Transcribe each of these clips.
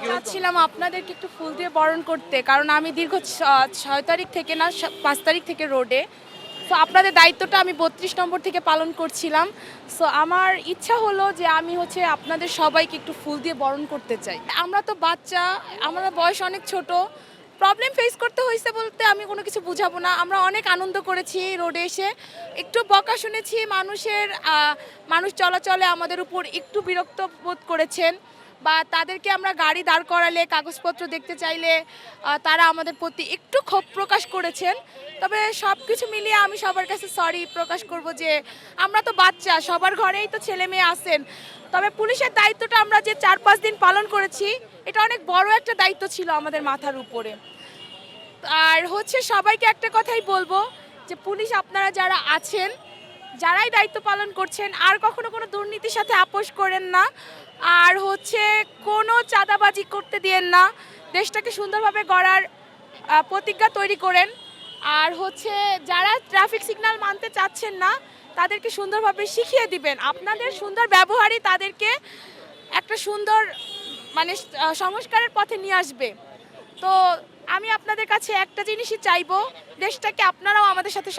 চাচ্ছিলাম আপনাদেরকে একটু ফুল দিয়ে বরণ করতে, কারণ আমি দীর্ঘ 6 তারিখ থেকে না 5 তারিখ থেকে রোডে। সো আপনাদের দায়িত্বটা আমি 32 নম্বর থেকে পালন করছিলাম। সো আমার ইচ্ছা হলো যে আমি আপনাদের সবাইকে একটু ফুল দিয়ে বরণ করতে চাই। আমরা তো বাচ্চা, আমাদের বয়স অনেক ছোট, প্রবলেম ফেস করতে হয়েছে বলতে আমি কোনো কিছু বুঝাবো না। আমরা অনেক আনন্দ করেছি রোডে এসে, একটু বকা শুনেছি, মানুষ চলাচলে আমাদের উপর একটু বিরক্ত বোধ করেছেন, বা তাদেরকে আমরা গাড়ি দাঁড় করালে কাগজপত্র দেখতে চাইলে তারা আমাদের প্রতি একটু ক্ষোভ প্রকাশ করেছেন। তবে সব কিছু মিলিয়ে আমি সবার কাছে সরি প্রকাশ করব যে আমরা তো বাচ্চা, সবার ঘরেই তো ছেলে মেয়ে আছেন। তবে পুলিশের দায়িত্বটা আমরা যে 4-5 দিন পালন করেছি, এটা অনেক বড় একটা দায়িত্ব ছিল আমাদের মাথার উপরে। আর সবাইকে একটা কথাই বলবো যে পুলিশ আপনারা যারা আছেন, যারাই দায়িত্ব পালন করছেন, আর কখনো কোনো দুর্নীতির সাথে আপোষ করেন না, আর কোনো চাঁদাবাজি করতে দিয়েন না, দেশটাকে সুন্দরভাবে গড়ার প্রতিজ্ঞা তৈরি করেন। আর যারা ট্রাফিক সিগন্যাল মানতে চাচ্ছেন না, তাদেরকে সুন্দরভাবে শিখিয়ে দিবেন। আপনাদের সুন্দর ব্যবহারই তাদেরকে একটা সুন্দর সংস্কারের পথে নিয়ে আসবে। তো আমি আপনাদের কাছে একটা জিনিসই চাইবো, দেশটাকে আপনারাও আমাদের সাথে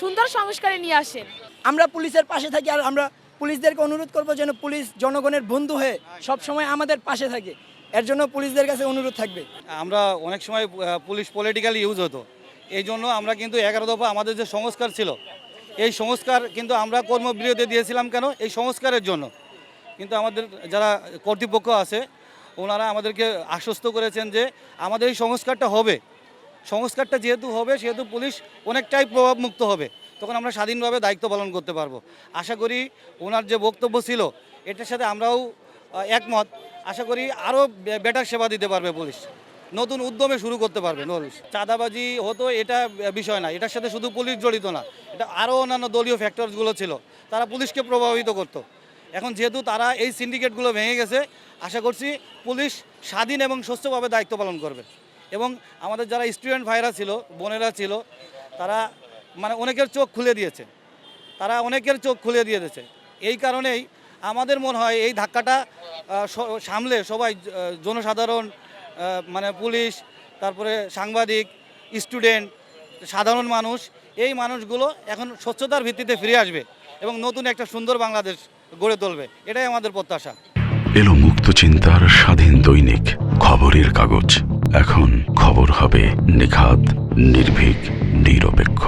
সুন্দর সংস্কারে নিয়ে আসেন। আমরা পুলিশের পাশে থাকি, আর আমরা পুলিশদেরকে অনুরোধ করবো যেন পুলিশ জনগণের বন্ধু হয়ে সব সময় আমাদের পাশে থাকে। এর জন্য পুলিশদের কাছে অনুরোধ থাকবে। আমরা অনেক সময় পুলিশ পলিটিক্যালি ইউজ হতো, এই জন্য আমরা কিন্তু 11 দফা আমাদের যে সংস্কার ছিল, এই সংস্কার কিন্তু আমরা কর্মবিরতি দিয়েছিলাম কেন? এই সংস্কারের জন্য। কিন্তু আমাদের যারা কর্তৃপক্ষ আছে ওনারা আমাদেরকে আশ্বস্ত করেছেন যে আমাদের এই সংস্কারটা হবে। সংস্কারটা যেহেতু হবে সেহেতু পুলিশ অনেকটাই প্রভাবমুক্ত হবে, তখন আমরা স্বাধীনভাবে দায়িত্ব পালন করতে পারবো। আশা করি ওনার যে বক্তব্য ছিল এটার সাথে আমরাও একমত। আশা করি আরও বেটার সেবা দিতে পারবে পুলিশ, নতুন উদ্যমে শুরু করতে পারবে পুলিশ। চাঁদাবাজি হতো এটা বিষয় না, এটার সাথে শুধু পুলিশ জড়িত না, এটা আরও অন্যান্য দলীয় ফ্যাক্টরসগুলো ছিল, তারা পুলিশকে প্রভাবিত করতো। এখন যেহেতু তারা এই সিন্ডিকেটগুলো ভেঙে গেছে, আশা করছি পুলিশ স্বাধীন এবং সুস্থভাবে দায়িত্ব পালন করবে। এবং আমাদের যারা স্টুডেন্ট ভাইরা ছিল, বোনেরা ছিল, তারা অনেকের চোখ খুলে দিয়েছে, দিয়েছে। এই কারণেই আমাদের মনে হয় এই ধাক্কাটা সামলে সবাই, জনসাধারণ, পুলিশ, তারপরে সাংবাদিক, স্টুডেন্ট, সাধারণ মানুষ, এই মানুষগুলো এখন স্বচ্ছতার ভিত্তিতে ফিরে আসবে এবং নতুন একটা সুন্দর বাংলাদেশ গড়ে তুলবে, এটাই আমাদের প্রত্যাশা। এলো মুক্ত চিন্তার স্বাধীন দৈনিক খবরের কাগজ। এখন খবর হবে নিখাত, নির্ভীক, নিরপেক্ষ।